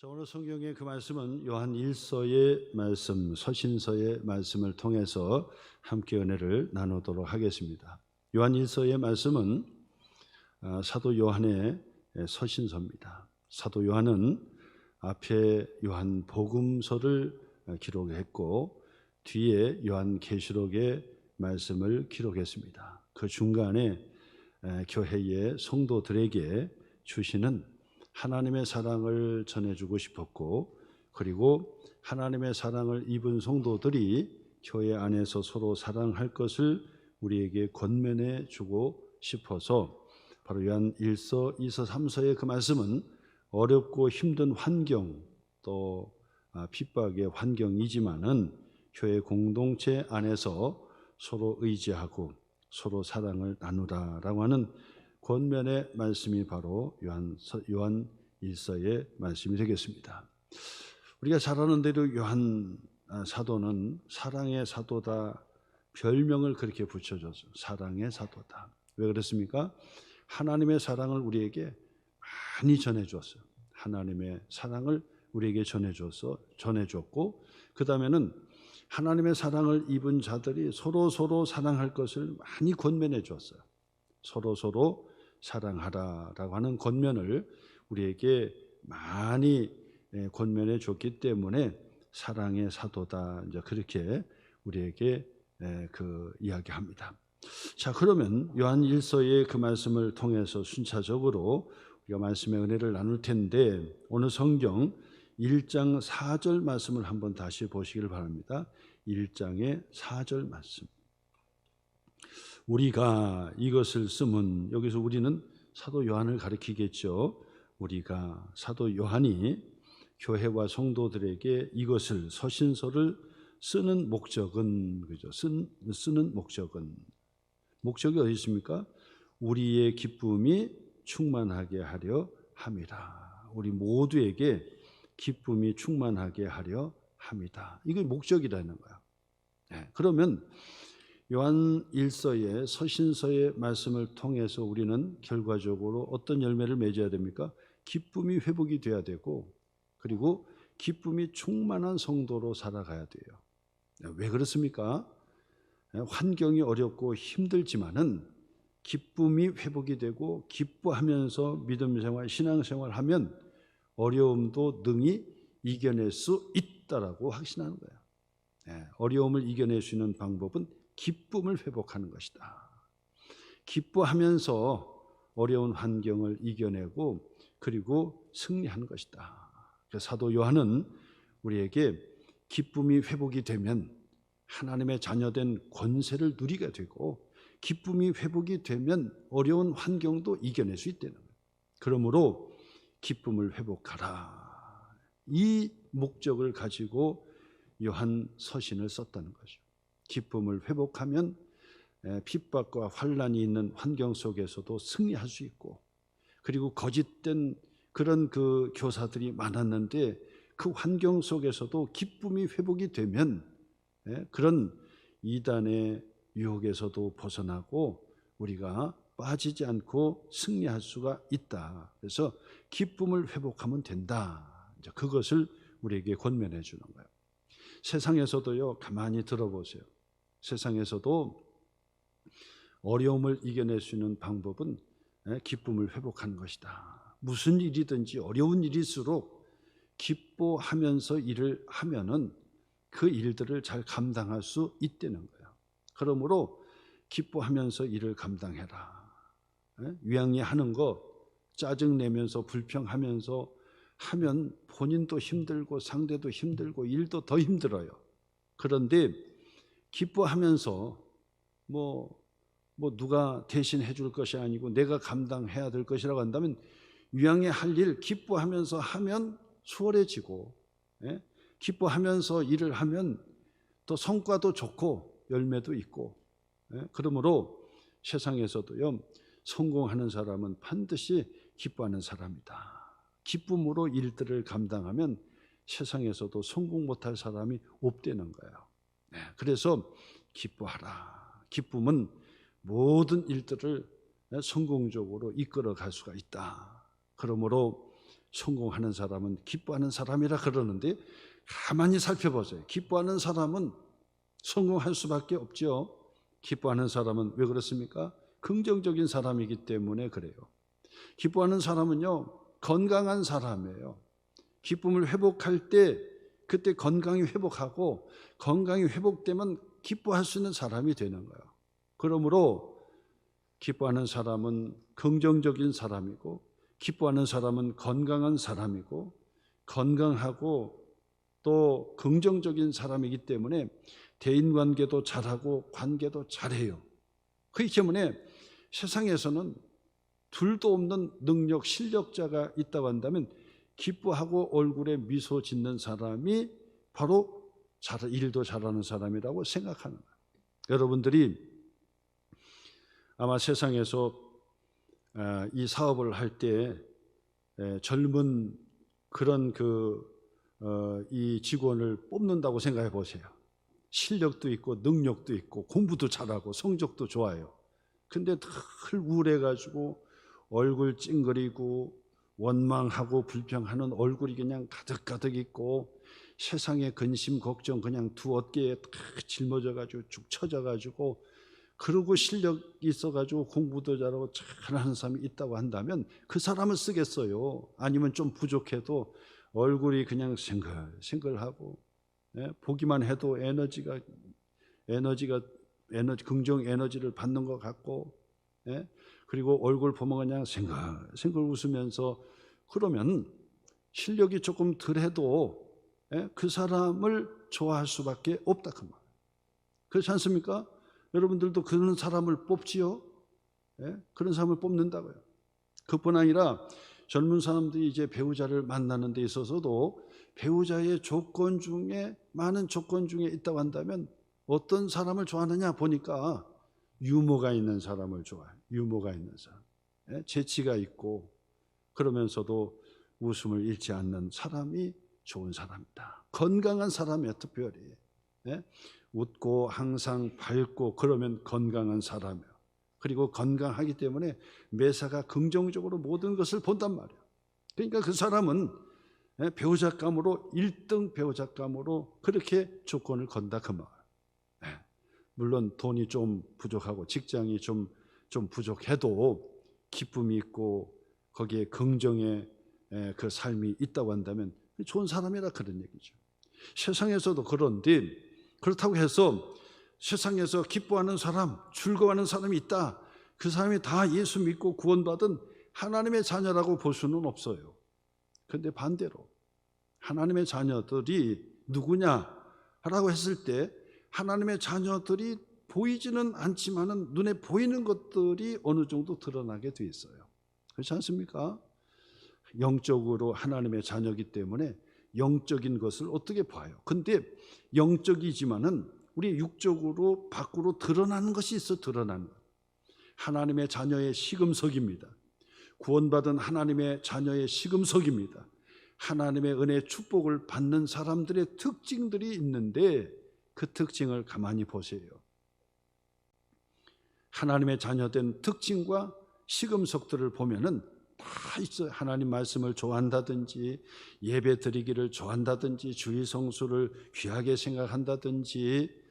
자, 오늘 성경의 그 말씀은 요한 1서의 말씀, 서신서의 말씀을 통해서 함께 은혜를 나누도록 하겠습니다. 요한 1서의 말씀은 사도 요한의 서신서입니다. 사도 요한은 앞에 요한 복음서를 기록했고 뒤에 요한 계시록의 말씀을 기록했습니다. 그 중간에 교회의 성도들에게 주시는 하나님의 사랑을 전해주고 싶었고, 그리고 하나님의 사랑을 입은 성도들이 교회 안에서 서로 사랑할 것을 우리에게 권면해 주고 싶어서 바로 요한 1서, 2서, 3서의 그 말씀은 어렵고 힘든 환경, 또 핍박의 환경이지만은 교회 공동체 안에서 서로 의지하고 서로 사랑을 나누라라고 하는 권면의 말씀이 바로 요한 1서의 말씀이 되겠습니다. 우리가 잘 아는 대로 요한 사도는 사랑의 사도다, 별명을 그렇게 붙여줘서 사랑의 사도다. 왜 그랬습니까? 하나님의 사랑을 우리에게 많이 전해줬어요. 하나님의 사랑을 우리에게 전해줬고, 그 다음에는 하나님의 사랑을 입은 자들이 서로 사랑할 것을 많이 권면해 줬어요. 서로 사랑하라라고 하는 권면을 우리에게 많이 권면해 줬기 때문에 사랑의 사도다, 이제 그렇게 우리에게 이야기합니다. 자, 그러면 요한 1서의 그 말씀을 통해서 순차적으로 우리가 말씀의 은혜를 나눌 텐데, 오늘 성경 1장 4절 말씀을 한번 다시 보시길 바랍니다. 1장의 4절 말씀. 우리가 이것을 쓰면, 여기서 우리는 사도 요한을 가리키겠죠. 우리가 사도 요한이 교회와 성도들에게 이것을, 서신서를 쓰는 목적은, 그죠? 쓰는 목적이 어디 있습니까? 우리의 기쁨이 충만하게 하려 함이라. 우리 모두에게 기쁨이 충만하게 하려 함이다. 이게 목적이라는 거야. 그러면 요한 1서의 서신서의 말씀을 통해서 우리는 결과적으로 어떤 열매를 맺어야 됩니까? 기쁨이 회복이 돼야 되고, 그리고 기쁨이 충만한 성도로 살아가야 돼요. 왜 그렇습니까? 환경이 어렵고 힘들지만은 기쁨이 회복이 되고 기뻐하면서 믿음 생활, 신앙 생활하면 어려움도 능히 이겨낼 수 있다라고 확신하는 거예요. 어려움을 이겨낼 수 있는 방법은 기쁨을 회복하는 것이다. 기뻐하면서 어려운 환경을 이겨내고 그리고 승리하는 것이다. 그래서 사도 요한은 우리에게 기쁨이 회복이 되면 하나님의 자녀된 권세를 누리게 되고, 기쁨이 회복이 되면 어려운 환경도 이겨낼 수 있다는 거예요. 그러므로 기쁨을 회복하라. 이 목적을 가지고 요한 서신을 썼다는 거죠. 기쁨을 회복하면 핍박과 환난이 있는 환경 속에서도 승리할 수 있고, 그리고 거짓된 그런 그 교사들이 많았는데 그 환경 속에서도 기쁨이 회복이 되면 그런 이단의 유혹에서도 벗어나고 우리가 빠지지 않고 승리할 수가 있다. 그래서 기쁨을 회복하면 된다. 이제 그것을 우리에게 권면해 주는 거예요. 세상에서도요, 가만히 들어보세요. 세상에서도 어려움을 이겨낼 수 있는 방법은 기쁨을 회복하는 것이다. 무슨 일이든지 어려운 일일수록 기뻐하면서 일을 하면은 그 일들을 잘 감당할 수 있다는 거예요. 그러므로 기뻐하면서 일을 감당해라. 위양해하는 거 짜증내면서 불평하면서 하면 본인도 힘들고 상대도 힘들고 일도 더 힘들어요. 그런데 기뻐하면서 누가 대신해 줄 것이 아니고 내가 감당해야 될 것이라고 한다면 위양해할 일 기뻐하면서 하면 수월해지고, 기뻐하면서 일을 하면 또 성과도 좋고 열매도 있고, 그러므로 세상에서도요, 성공하는 사람은 반드시 기뻐하는 사람이다. 기쁨으로 일들을 감당하면 세상에서도 성공 못할 사람이 없다는 거예요. 그래서 기뻐하라. 기쁨은 모든 일들을 성공적으로 이끌어 갈 수가 있다. 그러므로 성공하는 사람은 기뻐하는 사람이라 그러는데 가만히 살펴보세요. 기뻐하는 사람은 성공할 수밖에 없죠. 기뻐하는 사람은 왜 그렇습니까? 긍정적인 사람이기 때문에 그래요. 기뻐하는 사람은요, 건강한 사람이에요. 기쁨을 회복할 때 그때 건강이 회복하고 건강이 회복되면 기뻐할 수 있는 사람이 되는 거예요. 그러므로 기뻐하는 사람은 긍정적인 사람이고 기뻐하는 사람은 건강한 사람이고 건강하고 또 긍정적인 사람이기 때문에 대인관계도 잘하고 관계도 잘해요. 그렇기 때문에 세상에서는 둘도 없는 능력, 실력자가 있다고 한다면 기뻐하고 얼굴에 미소 짓는 사람이 바로 일도 잘하는 사람이라고 생각하는 거예요. 여러분들이 아마 세상에서 이 사업을 할 때 젊은 그런 이 직원을 뽑는다고 생각해 보세요. 실력도 있고 능력도 있고 공부도 잘하고 성적도 좋아요. 근데 늘 우울해가지고 얼굴 찡그리고 원망하고 불평하는 얼굴이 그냥 가득가득 있고 세상에 근심 걱정 그냥 두 어깨에 다 짊어져가지고 죽 처져가지고 그러고 실력이 있어가지고 공부도 잘하고 잘하는 사람이 있다고 한다면 그 사람을 쓰겠어요? 아니면 좀 부족해도 얼굴이 그냥 생글생글하고 보기만 해도 긍정 에너지를 받는 것 같고 그리고 얼굴 보면 그냥 생글생글 웃으면서 그러면 실력이 조금 덜해도 그 사람을 좋아할 수밖에 없다 그 말. 그렇지 않습니까? 여러분들도 그런 사람을 뽑지요? 그런 사람을 뽑는다고요. 그뿐 아니라 젊은 사람들이 이제 배우자를 만나는 데 있어서도 배우자의 조건 중에 많은 조건 중에 있다고 한다면 어떤 사람을 좋아하느냐 보니까 유머가 있는 사람을 좋아해요. 유머가 있는 사람, 재치가 있고 그러면서도 웃음을 잃지 않는 사람이 좋은 사람이다. 건강한 사람이에요. 특별히 웃고 항상 밝고 그러면 건강한 사람이에요. 그리고 건강하기 때문에 매사가 긍정적으로 모든 것을 본단 말이에요. 그러니까 그 사람은 배우자감으로 1등 배우자감으로 그렇게 조건을 건다 그 말. 물론 돈이 좀 부족하고 직장이 좀 부족해도 기쁨이 있고 거기에 긍정의 그 삶이 있다고 한다면 좋은 사람이라 그런 얘기죠. 세상에서도 그런데 그렇다고 해서 세상에서 기뻐하는 사람, 즐거워하는 사람이 있다. 그 사람이 다 예수 믿고 구원받은 하나님의 자녀라고 볼 수는 없어요. 그런데 반대로 하나님의 자녀들이 누구냐라고 했을 때 하나님의 자녀들이 보이지는 않지만은 눈에 보이는 것들이 어느 정도 드러나게 돼 있어요. 그렇지 않습니까? 영적으로 하나님의 자녀이기 때문에 영적인 것을 어떻게 봐요? 근데 영적이지만은 우리 육적으로 밖으로 드러나는 것이 있어. 드러나는 것. 하나님의 자녀의 시금석입니다. 구원받은 하나님의 자녀의 시금석입니다. 하나님의 은혜 축복을 받는 사람들의 특징들이 있는데 그 특징을 가만히 보세요. 하나님의 자녀된 특징과 시금석들을 보면은 다 있어요. 하나님 말씀을 좋아한다든지 예배 드리기를 좋아한다든지 주일 성수를 귀하게 생각한다든지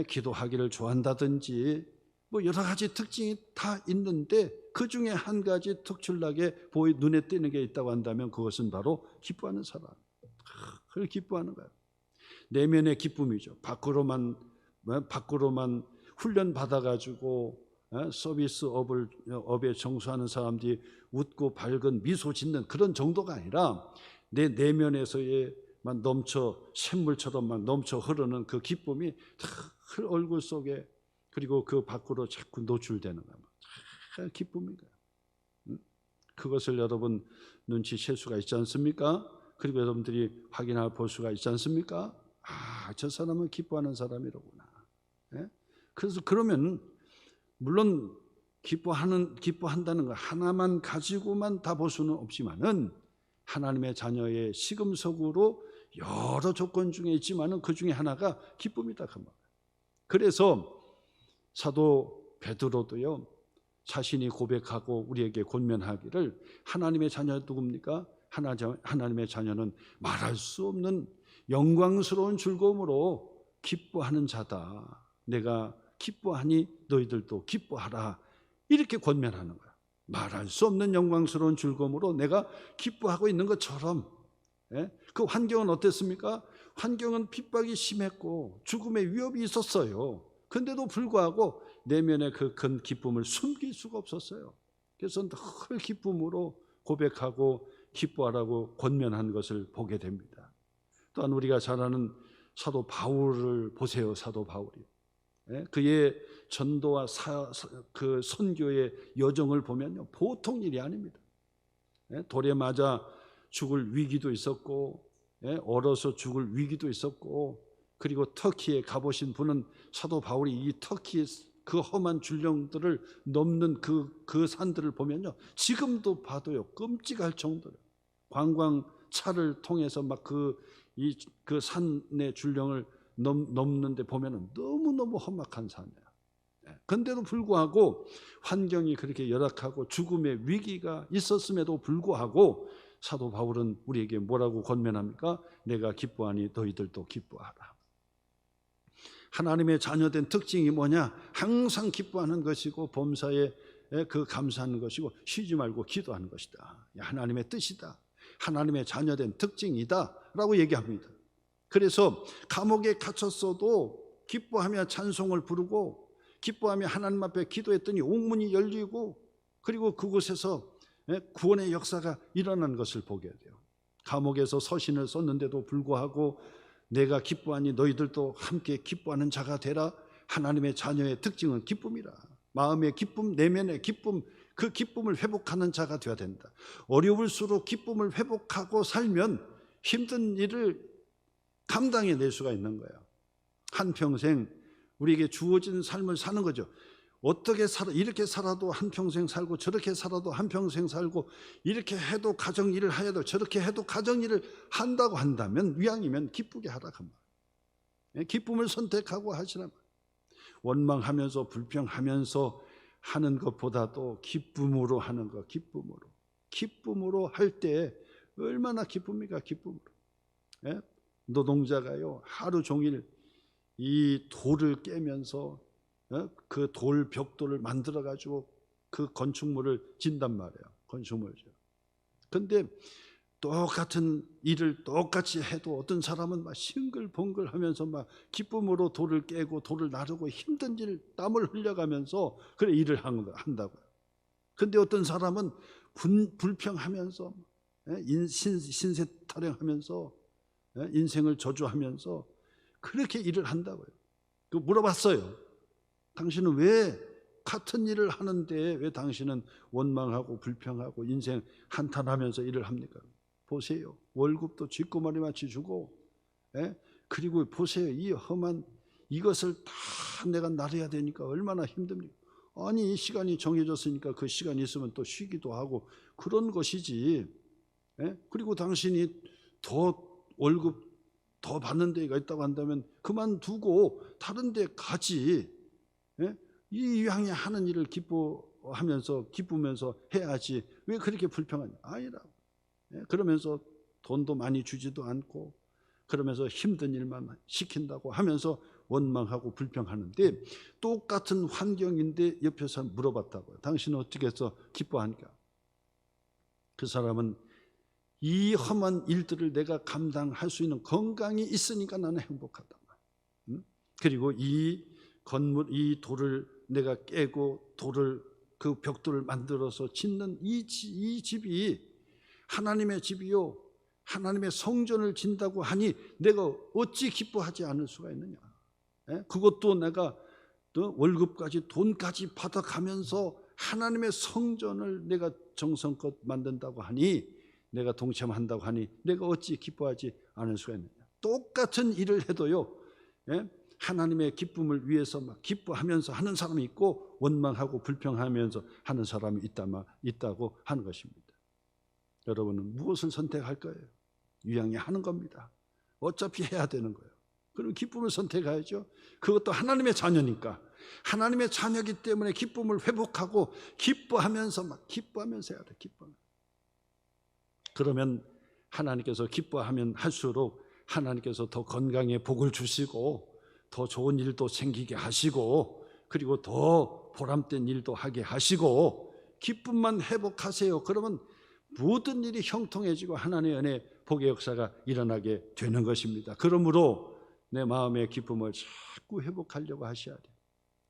기도하기를 좋아한다든지 뭐 여러 가지 특징이 다 있는데 그 중에 한 가지 특출나게 눈에 띄는 게 있다고 한다면 그것은 바로 기뻐하는 사람. 그걸 기뻐하는 거예요. 내면의 기쁨이죠. 밖으로만 훈련 받아가지고 서비스업에 정수하는 사람들이 웃고 밝은 미소 짓는 그런 정도가 아니라 내 내면에서의 샘물처럼 넘쳐 흐르는 그 기쁨이 다 얼굴 속에 그리고 그 밖으로 자꾸 노출되는 거예요. 기쁨인 거예요. 그것을 여러분 눈치챌 수가 있지 않습니까? 그리고 여러분들이 볼 수가 있지 않습니까? 저 사람은 기뻐하는 사람이로구나. 그래서 그러면 물론 기뻐한다는 거 하나만 가지고만 다 볼 수는 없지만은 하나님의 자녀의 시금석으로 여러 조건 중에 있지만은 그 중에 하나가 기쁨이다 그 말. 그래서 사도 베드로도요 자신이 고백하고 우리에게 권면하기를 하나님의 자녀 누굽니까? 하나님의 자녀는 말할 수 없는 영광스러운 즐거움으로 기뻐하는 자다. 내가 기뻐하니 너희들도 기뻐하라. 이렇게 권면하는 거야. 말할 수 없는 영광스러운 즐거움으로 내가 기뻐하고 있는 것처럼. 그 환경은 어땠습니까? 환경은 핍박이 심했고 죽음의 위협이 있었어요. 근데도 불구하고 내면의 그 큰 기쁨을 숨길 수가 없었어요. 그래서 늘 기쁨으로 고백하고 기뻐하라고 권면한 것을 보게 됩니다. 또한 우리가 잘 아는 사도 바울을 보세요. 사도 바울이 그의 전도와 그 선교의 여정을 보면요, 보통 일이 아닙니다. 돌에 맞아 죽을 위기도 있었고, 얼어서 죽을 위기도 있었고, 그리고 터키에 가보신 분은 사도 바울이 이 터키의 그 험한 줄령들을 넘는 그 산들을 보면요, 지금도 봐도요 끔찍할 정도로 관광차를 통해서 막 그 산의 줄령을 넘는데 보면은 너무너무 험악한 산이에요. 그런데도 불구하고 환경이 그렇게 열악하고 죽음의 위기가 있었음에도 불구하고 사도 바울은 우리에게 뭐라고 권면합니까? 내가 기뻐하니 너희들도 기뻐하라. 하나님의 자녀된 특징이 뭐냐? 항상 기뻐하는 것이고 범사에 그 감사하는 것이고 쉬지 말고 기도하는 것이다. 하나님의 뜻이다. 하나님의 자녀된 특징이다 라고 얘기합니다. 그래서 감옥에 갇혔어도 기뻐하며 찬송을 부르고 기뻐하며 하나님 앞에 기도했더니 옥문이 열리고 그리고 그곳에서 구원의 역사가 일어난 것을 보게 돼요. 감옥에서 서신을 썼는데도 불구하고 내가 기뻐하니 너희들도 함께 기뻐하는 자가 되라. 하나님의 자녀의 특징은 기쁨이라. 마음의 기쁨, 내면의 기쁨, 그 기쁨을 회복하는 자가 되어야 된다. 어려울수록 기쁨을 회복하고 살면 힘든 일을 감당해낼 수가 있는 거예요. 한평생 우리에게 주어진 삶을 사는 거죠. 어떻게 살아, 이렇게 살아도 한평생 살고 저렇게 살아도 한평생 살고 이렇게 해도 가정일을 해도 저렇게 해도 가정일을 한다고 한다면 이왕이면 기쁘게 하라 그 말. 기쁨을 선택하고 하시라. 원망하면서 불평하면서 하는 것보다도 기쁨으로 하는 것, 기쁨으로 할 때 얼마나 기쁩니까? 기쁨으로. 노동자가요 하루 종일 이 돌을 깨면서 그 돌 벽돌을 만들어 가지고 그 건축물을 진단 말이에요. 건축물이죠. 그런데 똑같은 일을 똑같이 해도 어떤 사람은 막 싱글벙글 하면서 막 기쁨으로 돌을 깨고 돌을 나르고 힘든 일 땀을 흘려가면서 그래 일을 한다고요. 그런데 어떤 사람은 불평하면서 신세 타령하면서 인생을 저주하면서 그렇게 일을 한다고요. 그 물어봤어요. 당신은 왜 같은 일을 하는데 왜 당신은 원망하고 불평하고 인생 한탄하면서 일을 합니까? 보세요. 월급도 쥐꼬마리마치 주고 그리고 보세요. 이 험한 이것을 다 내가 나눠야 되니까 얼마나 힘듭니까? 아니 시간이 정해졌으니까 그 시간이 있으면 또 쉬기도 하고 그런 것이지. 그리고 당신이 더 월급 더 받는 데가 있다고 한다면 그만두고 다른 데 가지. 이 향해 하는 일을 기뻐하면서 기쁘면서 해야지 왜 그렇게 불평하냐? 아니라고. 그러면서 돈도 많이 주지도 않고 그러면서 힘든 일만 시킨다고 하면서 원망하고 불평하는데 똑같은 환경인데 옆에서 물어봤다고요. 당신은 어떻게 해서 기뻐하니까? 그 사람은 이 험한 일들을 내가 감당할 수 있는 건강이 있으니까 나는 행복하다. 그리고 이 건물, 이 돌을 내가 깨고 돌을 그 벽돌을 만들어서 짓는 이 집이 하나님의 집이요 하나님의 성전을 진다고 하니 내가 어찌 기뻐하지 않을 수가 있느냐. 그것도 내가 월급까지 돈까지 받아가면서 하나님의 성전을 내가 정성껏 만든다고 하니 내가 동참한다고 하니 내가 어찌 기뻐하지 않을 수가 있느냐. 똑같은 일을 해도요 하나님의 기쁨을 위해서 막 기뻐하면서 하는 사람이 있고 원망하고 불평하면서 하는 사람이 있다고 하는 것입니다. 여러분은 무엇을 선택할 거예요? 유양이 하는 겁니다. 어차피 해야 되는 거예요. 그럼 기쁨을 선택해야죠. 그것도 하나님의 자녀니까. 하나님의 자녀이기 때문에 기쁨을 회복하고 기뻐하면서 막 기뻐하면서 해야 돼. 기뻐하면서. 그러면 하나님께서 기뻐하면 할수록 하나님께서 더 건강에 복을 주시고 더 좋은 일도 생기게 하시고 그리고 더 보람된 일도 하게 하시고 기쁨만 회복하세요. 그러면 모든 일이 형통해지고 하나님의 은혜, 복의 역사가 일어나게 되는 것입니다. 그러므로 내 마음의 기쁨을 자꾸 회복하려고 하셔야 돼요.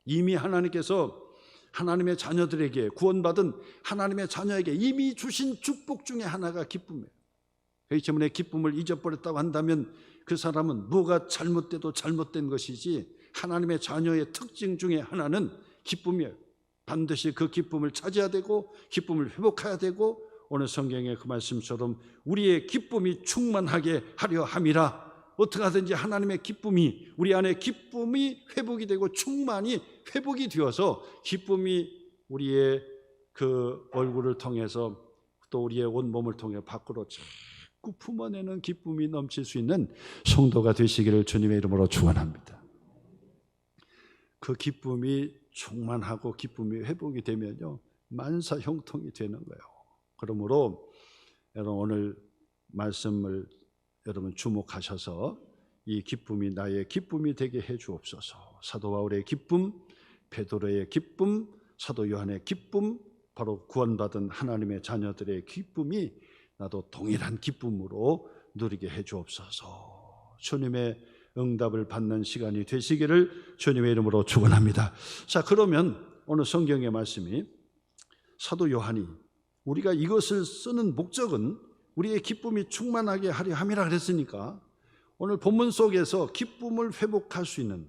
이미 하나님께서 하나님의 자녀들에게, 구원받은 하나님의 자녀에게 이미 주신 축복 중에 하나가 기쁨이에요. 그렇기 때문에 기쁨을 잊어버렸다고 한다면 그 사람은 뭐가 잘못돼도 잘못된 것이지, 하나님의 자녀의 특징 중에 하나는 기쁨이에요. 반드시 그 기쁨을 찾아야 되고 기쁨을 회복해야 되고, 오늘 성경의 그 말씀처럼 우리의 기쁨이 충만하게 하려 함이라. 어떻게 하든지 하나님의 기쁨이, 우리 안에 기쁨이 회복이 되고 충만이 회복이 되어서 기쁨이 우리의 그 얼굴을 통해서 또 우리의 온몸을 통해 밖으로 자꾸 품어내는 기쁨이 넘칠 수 있는 성도가 되시기를 주님의 이름으로 축원합니다. 그 기쁨이 충만하고 기쁨이 회복이 되면요, 만사 형통이 되는 거예요. 그러므로 여러분 오늘 말씀을 여러분 주목하셔서 이 기쁨이 나의 기쁨이 되게 해 주옵소서. 사도 바울의 기쁨, 베드로의 기쁨, 사도 요한의 기쁨, 바로 구원받은 하나님의 자녀들의 기쁨이 나도 동일한 기쁨으로 누리게 해 주옵소서. 주님의 응답을 받는 시간이 되시기를 주님의 이름으로 축원합니다. 자, 그러면 오늘 성경의 말씀이 사도 요한이 우리가 이것을 쓰는 목적은 우리의 기쁨이 충만하게 하려 함이라 그랬으니까, 오늘 본문 속에서 기쁨을 회복할 수 있는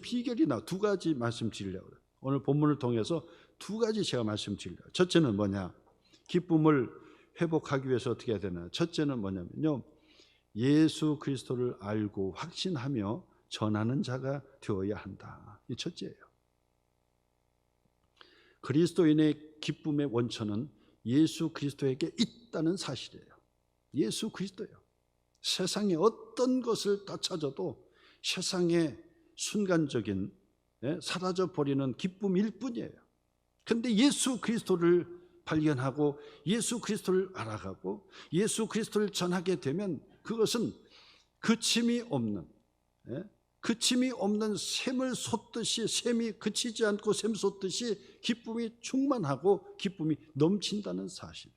비결이 두 가지 말씀드리려고 그래요. 오늘 본문을 통해서 두 가지 제가 말씀드리려고. 첫째는 뭐냐? 기쁨을 회복하기 위해서 어떻게 해야 되나? 첫째는 뭐냐면요, 예수 그리스도를 알고 확신하며 전하는 자가 되어야 한다. 이 첫째예요. 그리스도인의 기쁨의 원천은 예수 그리스도에게 있다는 사실이에요. 예수 그리스도예요. 세상에 어떤 것을 다 찾아도 세상의 순간적인 사라져버리는 기쁨일 뿐이에요. 그런데 예수 그리스도를 발견하고 예수 그리스도를 알아가고 예수 그리스도를 전하게 되면 그것은 그침이 없는 샘을 솟듯이, 샘이 그치지 않고 샘 솟듯이 기쁨이 충만하고 기쁨이 넘친다는 사실.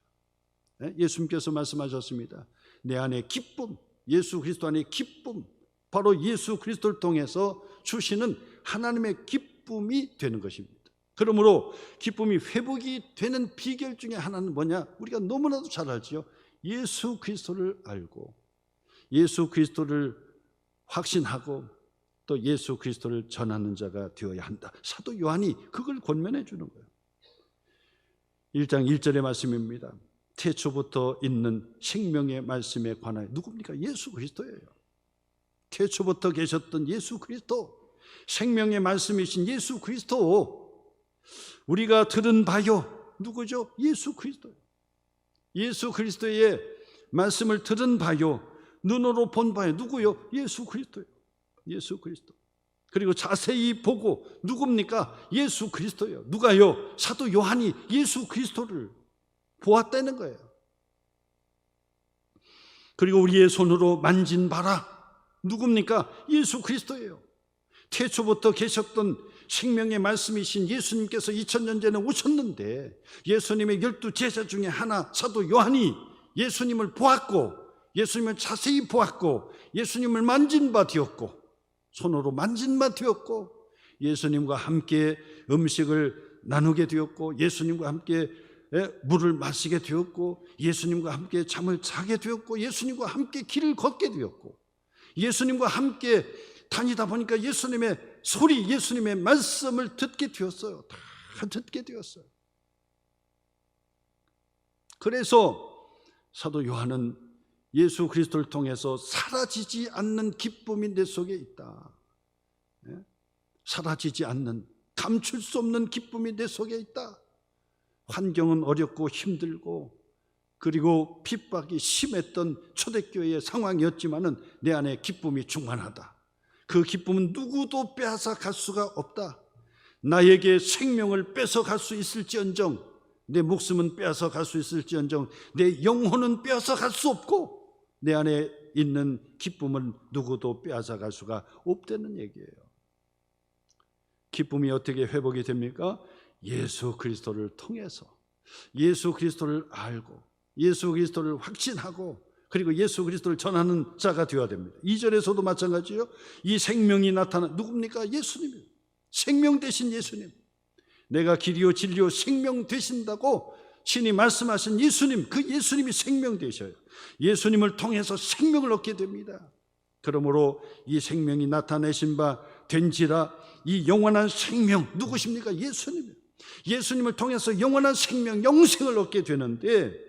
예수님께서 말씀하셨습니다. 내 안에 기쁨, 예수 그리스도 안에 기쁨, 바로 예수 그리스도를 통해서 주시는 하나님의 기쁨이 되는 것입니다. 그러므로 기쁨이 회복이 되는 비결 중에 하나는 뭐냐? 우리가 너무나도 잘 알지요. 예수 그리스도를 알고 예수 그리스도를 확신하고 또 예수 그리스도를 전하는 자가 되어야 한다. 사도 요한이 그걸 권면해 주는 거예요. 1장 1절의 말씀입니다. 태초부터 있는 생명의 말씀에 관하여, 누굽니까? 예수 그리스도예요. 태초부터 계셨던 예수 그리스도, 생명의 말씀이신 예수 그리스도, 우리가 들은 바요, 누구죠? 예수 그리스도예요. 예수 그리스도의 말씀을 들은 바요, 눈으로 본 바요, 누구요? 예수 그리스도예요. 예수 그리스도. 그리고 자세히 보고, 누굽니까? 예수 그리스도예요. 누가요? 사도 요한이 예수 그리스도를 보았다는 거예요. 그리고 우리의 손으로 만진 바라, 누굽니까? 예수 그리스도예요. 태초부터 계셨던 생명의 말씀이신 예수님께서 2000년 전에 오셨는데, 예수님의 12 제자 중에 하나 사도 요한이 예수님을 보았고, 예수님을 자세히 보았고, 예수님을 만진 바 되었고, 손으로 만진 바 되었고, 예수님과 함께 음식을 나누게 되었고, 예수님과 함께 물을 마시게 되었고, 예수님과 함께 잠을 자게 되었고, 예수님과 함께 길을 걷게 되었고, 예수님과 함께 다니다 보니까 예수님의 소리, 예수님의 말씀을 듣게 되었어요. 다 듣게 되었어요. 그래서 사도 요한은 예수 그리스도를 통해서 사라지지 않는 기쁨이 내 속에 있다. 사라지지 않는, 감출 수 없는 기쁨이 내 속에 있다. 환경은 어렵고 힘들고 그리고 핍박이 심했던 초대교회의 상황이었지만은 내 안에 기쁨이 충만하다. 그 기쁨은 누구도 빼앗아 갈 수가 없다. 나에게 생명을 뺏어갈 수 있을지언정 내 목숨은 빼앗아 갈 수 있을지언정 내 영혼은 빼앗아 갈 수 없고 내 안에 있는 기쁨은 누구도 빼앗아 갈 수가 없다는 얘기예요. 기쁨이 어떻게 회복이 됩니까? 예수 그리스도를 통해서, 예수 그리스도를 알고 예수 그리스도를 확신하고 그리고 예수 그리스도를 전하는 자가 되어야 됩니다. 2절에서도 마찬가지요. 이 생명이 나타나 누굽니까? 예수님이에요. 생명 되신 예수님. 내가 길이요 진리요 생명 되신다고 신이 말씀하신 예수님, 그 예수님이 생명 되셔요. 예수님을 통해서 생명을 얻게 됩니다. 그러므로 이 생명이 나타내신 바 된지라 이 영원한 생명 누구십니까? 예수님이에요. 예수님을 통해서 영원한 생명, 영생을 얻게 되는데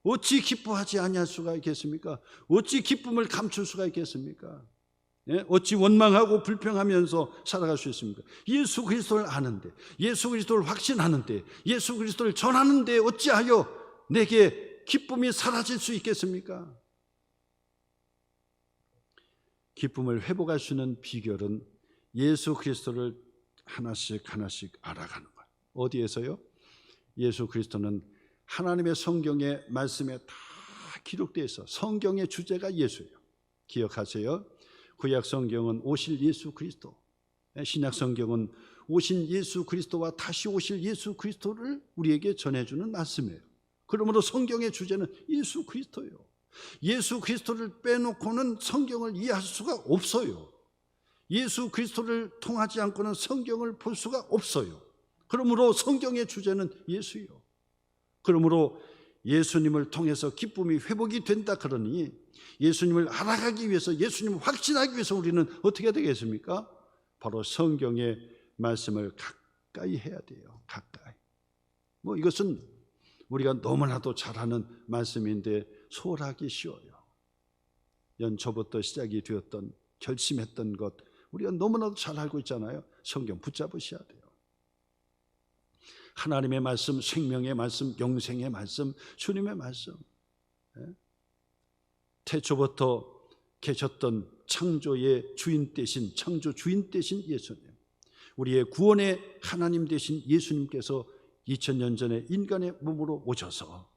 어찌 기뻐하지 아니할 수가 있겠습니까? 어찌 기쁨을 감출 수가 있겠습니까? 예? 어찌 원망하고 불평하면서 살아갈 수 있습니까? 예수 그리스도를 아는데, 예수 그리스도를 확신하는데, 예수 그리스도를 전하는데 어찌하여 내게 기쁨이 사라질 수 있겠습니까? 기쁨을 회복할 수 있는 비결은 예수 그리스도를 하나씩 하나씩 알아가는 거예요. 어디에서요? 예수 그리스도는 하나님의 성경의 말씀에 다 기록되어 있어. 성경의 주제가 예수예요. 기억하세요. 구약 성경은 오실 예수 그리스도, 신약 성경은 오신 예수 그리스도와 다시 오실 예수 그리스도를 우리에게 전해주는 말씀이에요. 그러므로 성경의 주제는 예수 그리스도예요. 예수 그리스도를 빼놓고는 성경을 이해할 수가 없어요. 예수 그리스도를 통하지 않고는 성경을 볼 수가 없어요. 그러므로 성경의 주제는 예수예요. 그러므로 예수님을 통해서 기쁨이 회복이 된다 그러니 예수님을 알아가기 위해서, 예수님을 확신하기 위해서 우리는 어떻게 되겠습니까? 바로 성경의 말씀을 가까이 해야 돼요. 가까이. 이것은 우리가 너무나도 잘 아는 말씀인데 소홀하기 쉬워요. 연초부터 시작이 되었던, 결심했던 것 우리가 너무나도 잘 알고 있잖아요. 성경 붙잡으셔야 돼요. 하나님의 말씀, 생명의 말씀, 영생의 말씀, 주님의 말씀, 태초부터 계셨던 창조의 주인 되신, 창조 주인 되신 예수님, 우리의 구원의 하나님 되신 예수님께서 2000년 전에 인간의 몸으로 오셔서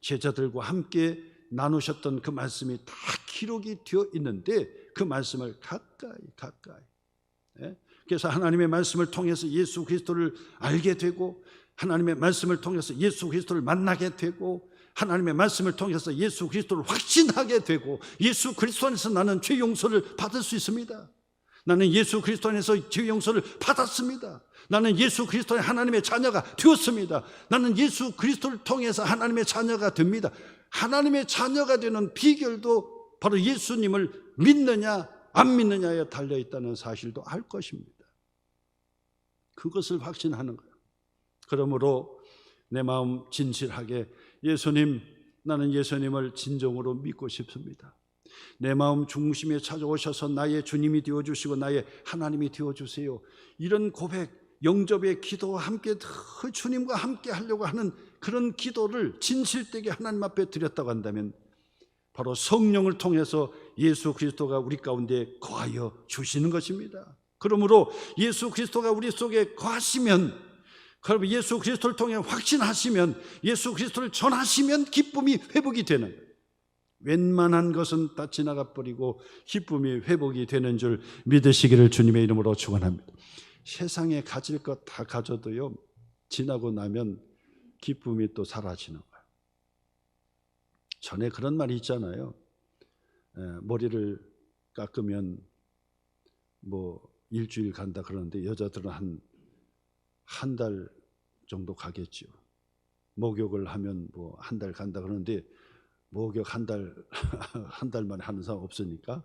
제자들과 함께 나누셨던 그 말씀이 다 기록이 되어 있는데 그 말씀을 가까이 그래서 하나님의 말씀을 통해서 예수 그리스도를 알게 되고, 하나님의 말씀을 통해서 예수 그리스도를 만나게 되고, 하나님의 말씀을 통해서 예수 그리스도를 확신하게 되고, 예수 그리스도 안에서 나는 죄 용서를 받을 수 있습니다. 나는 예수 그리스도 안에서 죄 용서를 받았습니다. 나는 예수 그리스도의 하나님의 자녀가 되었습니다. 나는 예수 그리스도를 통해서 하나님의 자녀가 됩니다. 하나님의 자녀가 되는 비결도 바로 예수님을 믿느냐 안 믿느냐에 달려있다는 사실도 알 것입니다. 그것을 확신하는 거예요. 그러므로 내 마음 진실하게 예수님, 나는 예수님을 진정으로 믿고 싶습니다. 내 마음 중심에 찾아오셔서 나의 주님이 되어주시고 나의 하나님이 되어주세요. 이런 고백, 영접의 기도와 함께 주님과 함께 하려고 하는 그런 기도를 진실되게 하나님 앞에 드렸다고 한다면 바로 성령을 통해서 예수 그리스도가 우리 가운데 거하여 주시는 것입니다. 그러므로 예수 그리스도가 우리 속에 거하시면, 그럼 예수 그리스도를 통해 확신하시면, 예수 그리스도를 전하시면 기쁨이 회복이 되는 거예요. 웬만한 것은 다 지나가 버리고 기쁨이 회복이 되는 줄 믿으시기를 주님의 이름으로 축원합니다. 세상에 가질 것 다 가져도요, 지나고 나면 기쁨이 또 사라지는 거예요. 전에 그런 말이 있잖아요. 머리를 깎으면 일주일 간다 그러는데 여자들은 한 달 정도 가겠죠. 목욕을 하면 한 달 간다 그러는데 목욕 한 달 만에 하는 사람 없으니까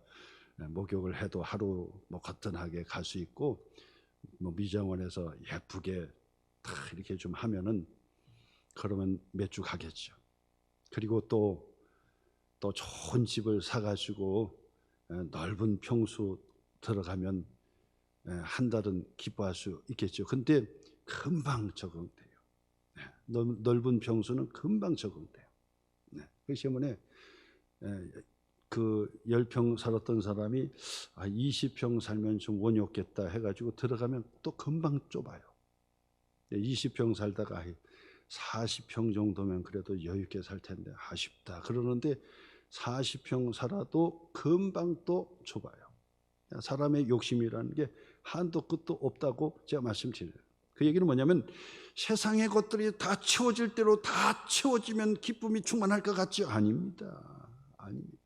목욕을 해도 하루 거뜬하게 갈 수 있고 미장원에서 예쁘게 다 이렇게 좀 하면은 그러면 몇 주 가겠죠. 그리고 또 좋은 집을 사가지고 넓은 평수 들어가면 한 달은 기뻐할 수 있겠죠. 근데 금방 적응돼요. 넓은 평수는 금방 적응돼요. 그렇기 때문에 그 10평 살았던 사람이 20평 살면 좀 원이 없겠다 해가지고 들어가면 또 금방 좁아요. 20평 살다가 40평 정도면 그래도 여유 있게 살 텐데 아쉽다 그러는데 40평 살아도 금방 또 좁아요. 사람의 욕심이라는 게 한도 끝도 없다고 제가 말씀드려요. 그 얘기는 뭐냐면 세상의 것들이 다 채워질 대로 다 채워지면 기쁨이 충만할 것 같죠? 아닙니다. 아닙니다.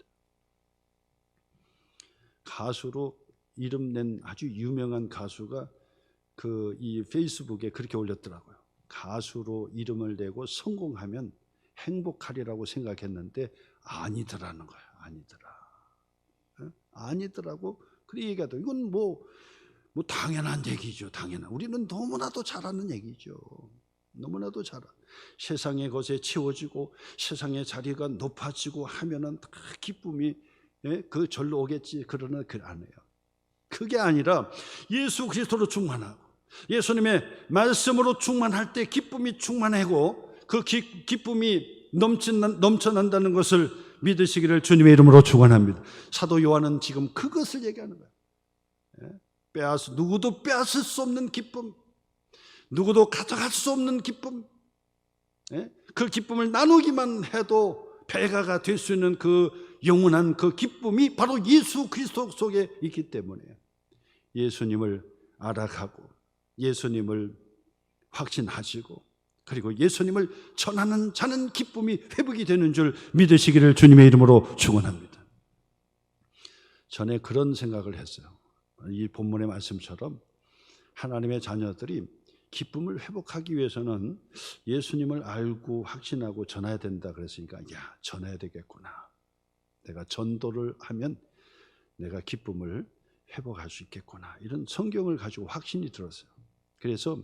가수로 이름 낸 아주 유명한 가수가 이 페이스북에 그렇게 올렸더라고요. 가수로 이름을 내고 성공하면 행복하리라고 생각했는데 아니더라는 거예요. 아니더라고. 그래 얘기하더라고요. 이건 뭐 당연한 얘기죠. 당연한. 우리는 너무나도 잘 아는 얘기죠. 너무나도 잘 알아. 세상의 것에 채워지고 세상의 자리가 높아지고 하면은 다 기쁨이 그 절로 오겠지. 그러나 안 해요. 그게 아니라 예수 그리스도로 충만하고 예수님의 말씀으로 충만할 때 기쁨이 충만하고 그 기쁨이 넘쳐난다는 것을 믿으시기를 주님의 이름으로 축원합니다. 사도 요한은 지금 그것을 얘기하는 거예요. 누구도 빼앗을 수 없는 기쁨, 누구도 가져갈 수 없는 기쁨, 그 기쁨을 나누기만 해도 배가가 될 수 있는 그 영원한 그 기쁨이 바로 예수 그리스도 속에 있기 때문에 예수님을 알아가고 예수님을 확신하시고 그리고 예수님을 전하는 자는 기쁨이 회복이 되는 줄 믿으시기를 주님의 이름으로 축원합니다. 전에 그런 생각을 했어요. 이 본문의 말씀처럼 하나님의 자녀들이 기쁨을 회복하기 위해서는 예수님을 알고 확신하고 전해야 된다 그랬으니까 전해야 되겠구나. 내가 전도를 하면 내가 기쁨을 회복할 수 있겠구나. 이런 성경을 가지고 확신이 들었어요. 그래서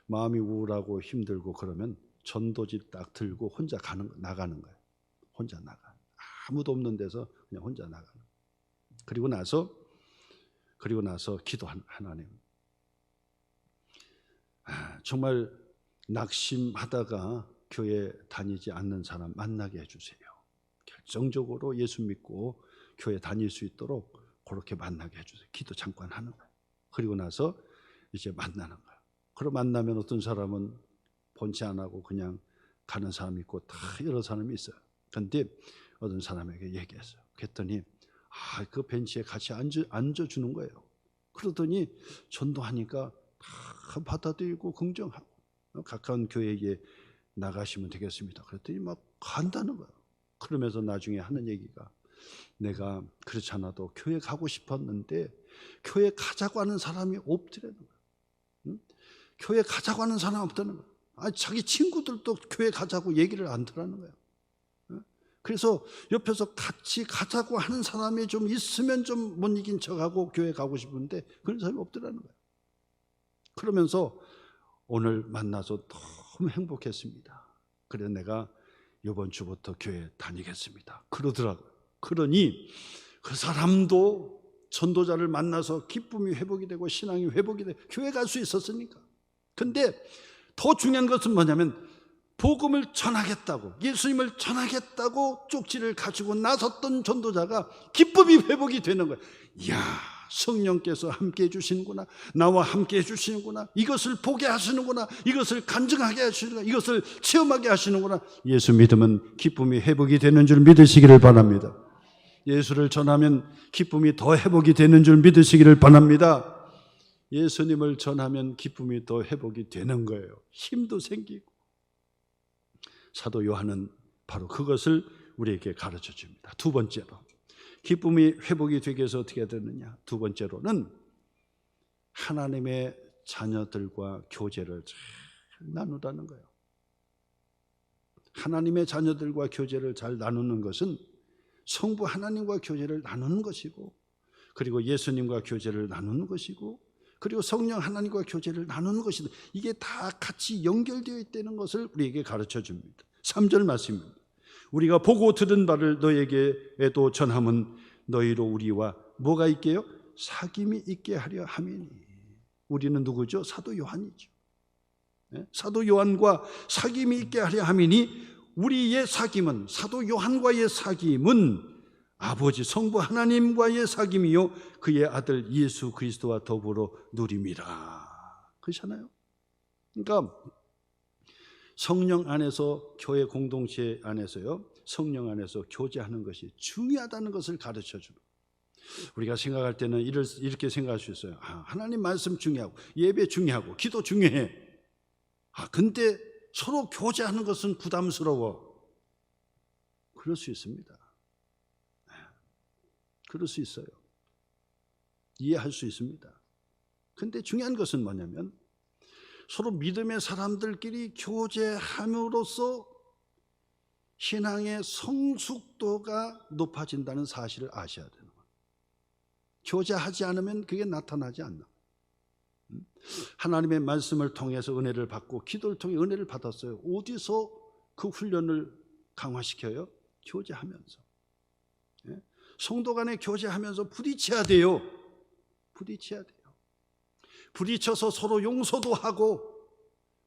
마음이 우울하고 힘들고 그러면 전도지 딱 들고 혼자 나가는 거예요. 혼자 나가. 아무도 없는 데서 그냥 혼자 나가는 거예요. 그리고 나서 기도한 하나님. 정말 낙심하다가 교회 다니지 않는 사람 만나게 해주세요. 결정적으로 예수 믿고 교회 다닐 수 있도록 그렇게 만나게 해주세요. 기도 잠깐 하는 거예요. 그리고 나서 이제 만나는 거예요. 그리고 만나면 어떤 사람은 본체 안 하고 그냥 가는 사람이 있고 다 여러 사람이 있어요. 그런데 어떤 사람에게 얘기했어요. 그랬더니 그 벤치에 같이 앉아주는 거예요. 그러더니 전도하니까 다 받아들이고 긍정하고 가까운 교회에 나가시면 되겠습니다. 그랬더니 막 간다는 거예요. 그러면서 나중에 하는 얘기가 내가 그렇지 않아도 교회 가고 싶었는데 교회 가자고 하는 사람이 없더라는 거예요. 응? 교회 가자고 하는 사람이 없다는 거예요. 자기 친구들도 교회 가자고 얘기를 안 하더라는 거예요. 그래서 옆에서 같이 가자고 하는 사람이 좀 있으면 좀 못 이긴 척하고 교회 가고 싶은데 그런 사람이 없더라는 거예요. 그러면서 오늘 만나서 너무 행복했습니다. 그래서 내가 이번 주부터 교회 다니겠습니다. 그러더라고요. 그러니 그 사람도 전도자를 만나서 기쁨이 회복이 되고 신앙이 회복이 되고 교회 갈 수 있었으니까. 근데 더 중요한 것은 뭐냐면 복음을 전하겠다고 예수님을 전하겠다고 쪽지를 가지고 나섰던 전도자가 기쁨이 회복이 되는 거예요. 이야, 성령께서 함께 해주시는구나. 나와 함께 해주시는구나. 이것을 보게 하시는구나. 이것을 간증하게 하시는구나. 이것을 체험하게 하시는구나. 예수 믿으면 기쁨이 회복이 되는 줄 믿으시기를 바랍니다. 예수를 전하면 기쁨이 더 회복이 되는 줄 믿으시기를 바랍니다. 예수님을 전하면 기쁨이 더 회복이 되는 거예요. 힘도 생기고. 사도 요한은 바로 그것을 우리에게 가르쳐 줍니다. 두 번째로 기쁨이 회복이 되기 위해서 어떻게 해야 되느냐. 두 번째로는 하나님의 자녀들과 교제를 잘 나누라는 거예요. 하나님의 자녀들과 교제를 잘 나누는 것은 성부 하나님과 교제를 나누는 것이고 그리고 예수님과 교제를 나누는 것이고 그리고 성령 하나님과 교제를 나누는 것이다. 이게 다 같이 연결되어 있다는 것을 우리에게 가르쳐 줍니다. 3절 말씀입니다. 우리가 보고 들은 바를 너에게에도 전함은 너희로 우리와 뭐가 있게요? 사귐이 있게 하려 함이니. 우리는 누구죠? 사도 요한이죠. 사도 요한과 사귐이 있게 하려 함이니 우리의 사귐은 사도 요한과의 사귐은 아버지 성부 하나님과의 사귐이요 그의 아들 예수 그리스도와 더불어 누림이라. 그렇잖아요. 그러니까 성령 안에서, 교회 공동체 안에서요, 성령 안에서 교제하는 것이 중요하다는 것을 가르쳐 주는. 우리가 생각할 때는 이렇게 생각할 수 있어요. 하나님 말씀 중요하고, 예배 중요하고, 기도 중요해. 근데 서로 교제하는 것은 부담스러워. 그럴 수 있습니다. 그럴 수 있어요. 이해할 수 있습니다. 근데 중요한 것은 뭐냐면, 서로 믿음의 사람들끼리 교제함으로써 신앙의 성숙도가 높아진다는 사실을 아셔야 되는 거예요. 교제하지 않으면 그게 나타나지 않나. 하나님의 말씀을 통해서 은혜를 받고 기도를 통해 은혜를 받았어요. 어디서 그 훈련을 강화시켜요? 교제하면서. 성도 간에 교제하면서 부딪혀야 돼요. 부딪혀야 돼요. 부딪혀서 서로 용서도 하고,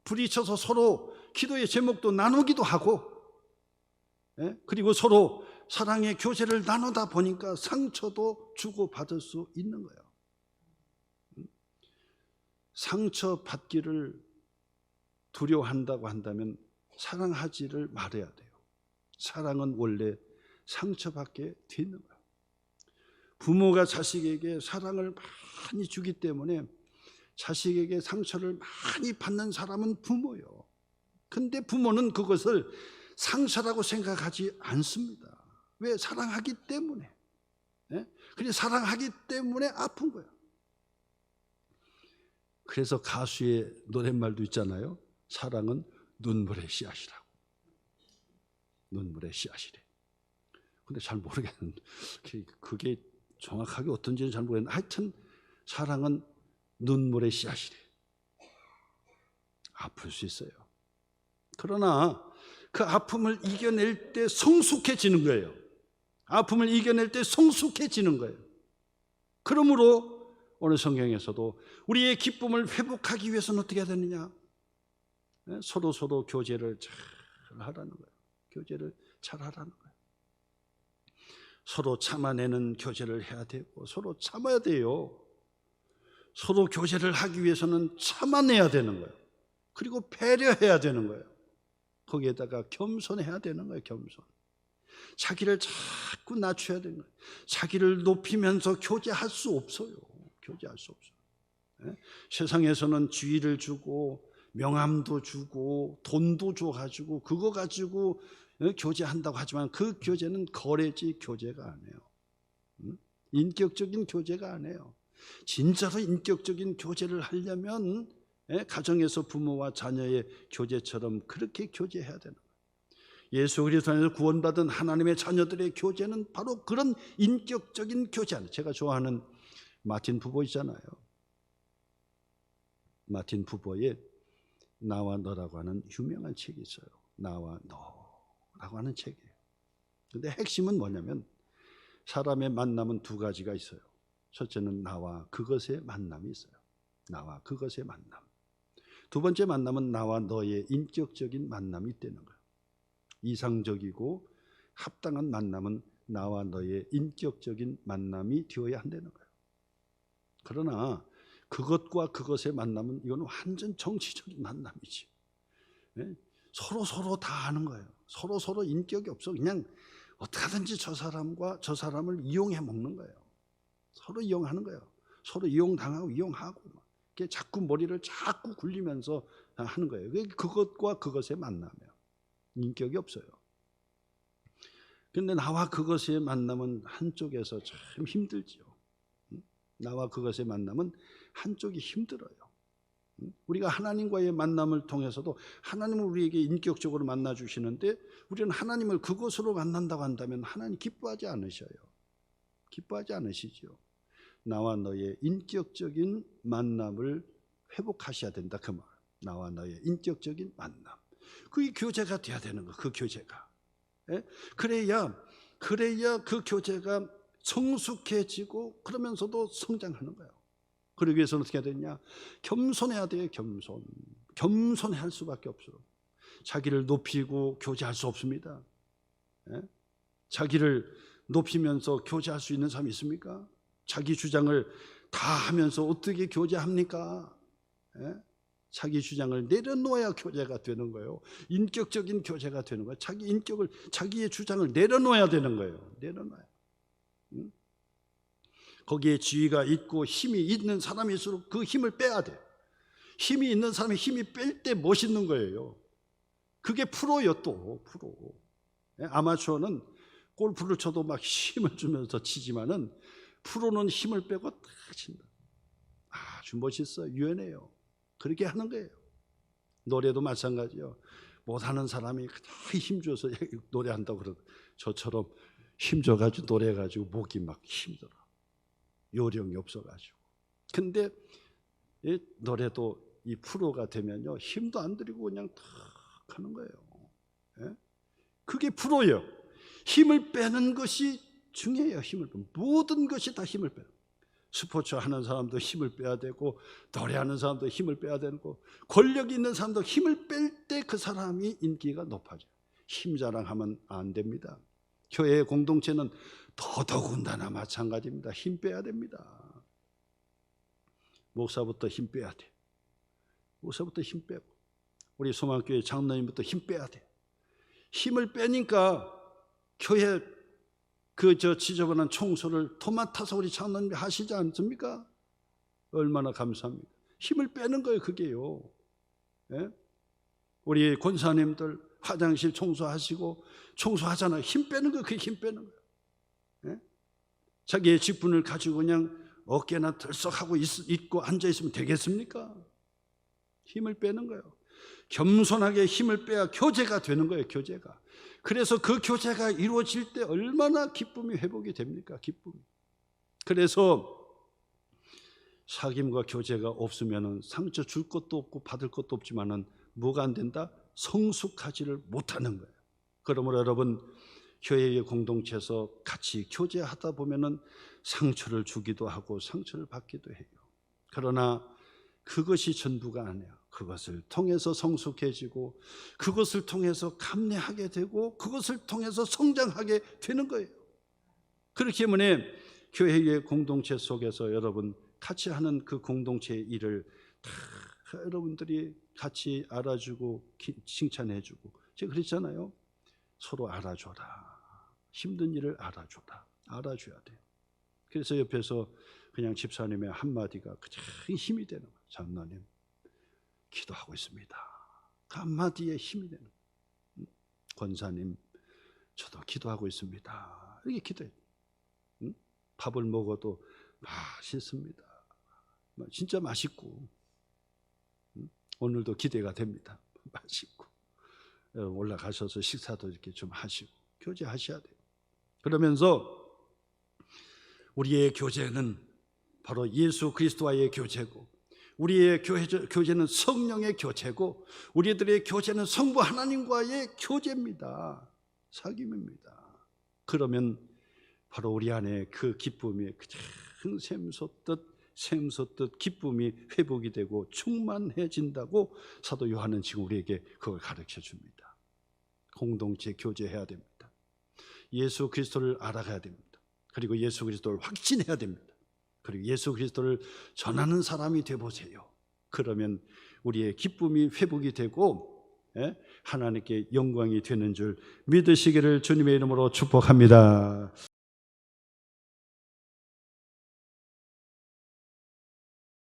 부딪혀서 서로 기도의 제목도 나누기도 하고, 그리고 서로 사랑의 교제를 나누다 보니까 상처도 주고받을 수 있는 거예요. 상처받기를 두려워한다고 한다면 사랑하지를 말아야 돼요. 사랑은 원래 상처받게 돼 있는 거예요. 부모가 자식에게 사랑을 많이 주기 때문에 자식에게 상처를 많이 받는 사람은 부모예요. 근데 부모는 그것을 상처라고 생각하지 않습니다. 왜? 사랑하기 때문에. 그래서 사랑하기 때문에 아픈 거예요. 그래서 가수의 노랫말도 있잖아요. 사랑은 눈물의 씨앗이라고. 눈물의 씨앗이래. 근데 잘 모르겠는데 그게 정확하게 어떤지는 잘 모르겠는데, 하여튼 사랑은 눈물의 씨앗이래. 아플 수 있어요. 그러나 그 아픔을 이겨낼 때 성숙해지는 거예요. 아픔을 이겨낼 때 성숙해지는 거예요. 그러므로 오늘 성경에서도 우리의 기쁨을 회복하기 위해서는 어떻게 해야 되느냐? 서로 교제를 잘 하라는 거예요. 교제를 잘 하라는 거예요. 서로 참아내는 교제를 해야 되고, 서로 참아야 돼요. 서로 교제를 하기 위해서는 참아내야 되는 거예요. 그리고 배려해야 되는 거예요. 거기에다가 겸손해야 되는 거예요. 겸손. 자기를 자꾸 낮춰야 되는 거예요. 자기를 높이면서 교제할 수 없어요. 교제할 수 없어요. 세상에서는 지위를 주고 명함도 주고 돈도 줘가지고 그거 가지고 교제한다고 하지만 그 교제는 거래지 교제가 아니에요. 인격적인 교제가 아니에요. 진짜로 인격적인 교제를 하려면 가정에서 부모와 자녀의 교제처럼 그렇게 교제해야 되는 거예요. 예수 그리스도 안에서 구원받은 하나님의 자녀들의 교제는 바로 그런 인격적인 교제. 제가 좋아하는 마틴 부보 있잖아요. 마틴 부보의 나와 너라고 하는 유명한 책이 있어요. 나와 너라고 하는 책이에요. 근데 핵심은 뭐냐면 사람의 만남은 두 가지가 있어요. 첫째는 나와 그것의 만남이 있어요. 나와 그것의 만남. 두 번째 만남은 나와 너의 인격적인 만남이 있다는 거예요. 이상적이고 합당한 만남은 나와 너의 인격적인 만남이 되어야 한다는 거예요. 그러나 그것과 그것의 만남은 이건 완전 정치적인 만남이지. 서로 다 하는 거예요. 서로 인격이 없어. 그냥 어떻게든지 저 사람과 저 사람을 이용해 먹는 거예요. 서로 이용하는 거예요. 서로 이용당하고 이용하고 자꾸 머리를 자꾸 굴리면서 하는 거예요. 그것과 그것의 만남이에요. 인격이 없어요. 그런데 나와 그것의 만남은 한쪽에서 참 힘들지요. 나와 그것의 만남은 한쪽이 힘들어요. 우리가 하나님과의 만남을 통해서도 하나님은 우리에게 인격적으로 만나 주시는데 우리는 하나님을 그것으로 만난다고 한다면 하나님 기뻐하지 않으셔요. 기뻐하지 않으시죠. 나와 너의 인격적인 만남을 회복하셔야 된다 그 말. 나와 너의 인격적인 만남. 그게 교제가 돼야 되는 거. 그 교제가. 그래야 그 교제가 성숙해지고 그러면서도 성장하는 거예요. 그러기 위해서는 어떻게 해야 되냐? 겸손해야 돼요. 겸손할 수밖에 없어요. 자기를 높이고 교제할 수 없습니다. 자기를 높이면서 교제할 수 있는 사람이 있습니까? 자기 주장을 다 하면서 어떻게 교제합니까? 자기 주장을 내려놓아야 교제가 되는 거예요. 인격적인 교제가 되는 거예요. 자기의 주장을 내려놓아야 되는 거예요. 내려놔야. 응? 거기에 지위가 있고 힘이 있는 사람일수록 그 힘을 빼야 돼. 힘이 있는 사람이 힘이 뺄 때 멋있는 거예요. 그게 프로요. 또 프로. 아마추어는 골프를 쳐도 막 힘을 주면서 치지만은 프로는 힘을 빼고 딱 친다. 아주 멋있어요. 유연해요. 그렇게 하는 거예요. 노래도 마찬가지요. 못하는 사람이 힘줘서 노래한다고 그러고 저처럼 힘줘가지고 노래해가지고 목이 막 힘들어. 요령이 없어가지고. 근데 이 노래도 이 프로가 되면요 힘도 안 들이고 그냥 탁 하는 거예요. 예? 그게 프로예요. 힘을 빼는 것이 중요해요. 힘을 빼는 모든 것이 다 힘을 빼는. 스포츠 하는 사람도 힘을 빼야 되고 노래하는 사람도 힘을 빼야 되고 권력 있는 사람도 힘을 뺄 때 그 사람이 인기가 높아져요. 힘 자랑하면 안 됩니다. 교회의 공동체는 더더군다나 마찬가지입니다. 힘 빼야 됩니다. 목사부터 힘 빼야 돼. 목사부터 힘 빼고 우리 소망교회 장로님부터 힘 빼야 돼. 힘을 빼니까 교회 지저분한 청소를 도맡아서 우리 장로님이 하시지 않습니까? 얼마나 감사합니까? 힘을 빼는 거예요. 그게요. 예? 우리 권사님들 화장실 청소하시고 청소하잖아요. 힘 빼는 거예요. 그게 힘 빼는 거예요. 예? 자기의 직분을 가지고 그냥 어깨나 들썩하고 있고 앉아있으면 되겠습니까? 힘을 빼는 거예요. 겸손하게 힘을 빼야 교제가 되는 거예요. 교제가. 그래서 그 교제가 이루어질 때 얼마나 기쁨이 회복이 됩니까? 기쁨이. 그래서 사귐과 교제가 없으면 상처 줄 것도 없고 받을 것도 없지만은 뭐가 안 된다? 성숙하지를 못하는 거예요. 그러므로 여러분 교회의 공동체에서 같이 교제하다 보면은 상처를 주기도 하고 상처를 받기도 해요. 그러나 그것이 전부가 아니에요. 그것을 통해서 성숙해지고 그것을 통해서 감내하게 되고 그것을 통해서 성장하게 되는 거예요. 그렇기 때문에 교회의 공동체 속에서 여러분 같이 하는 그 공동체의 일을 다 여러분들이 같이 알아주고 칭찬해주고 제가 그랬잖아요. 서로 알아줘라. 힘든 일을 알아줘라. 알아줘야 돼요. 그래서 옆에서 그냥 집사님의 한마디가 가장 힘이 되는 거예요. 장로님 기도하고 있습니다. 그 한마디에 힘이 되는 거예요. 권사님 저도 기도하고 있습니다. 이렇게 기도해요. 밥을 먹어도 맛있습니다. 진짜 맛있고 오늘도 기대가 됩니다. 맛있고 올라가셔서 식사도 이렇게 좀 하시고 교제하셔야 돼요. 그러면서 우리의 교제는 바로 예수 그리스도와의 교제고 우리의 교제는 성령의 교제고 우리들의 교제는 성부 하나님과의 교제입니다. 사귐입니다. 그러면 바로 우리 안에 그 기쁨이 가장 샘솟듯 기쁨이 회복이 되고 충만해진다고 사도 요한은 지금 우리에게 그걸 가르쳐 줍니다. 공동체 교제해야 됩니다. 예수 그리스도를 알아가야 됩니다. 그리고 예수 그리스도를 확신해야 됩니다. 그리고 예수 그리스도를 전하는 사람이 되어보세요. 그러면 우리의 기쁨이 회복이 되고 하나님께 영광이 되는 줄 믿으시기를 주님의 이름으로 축복합니다.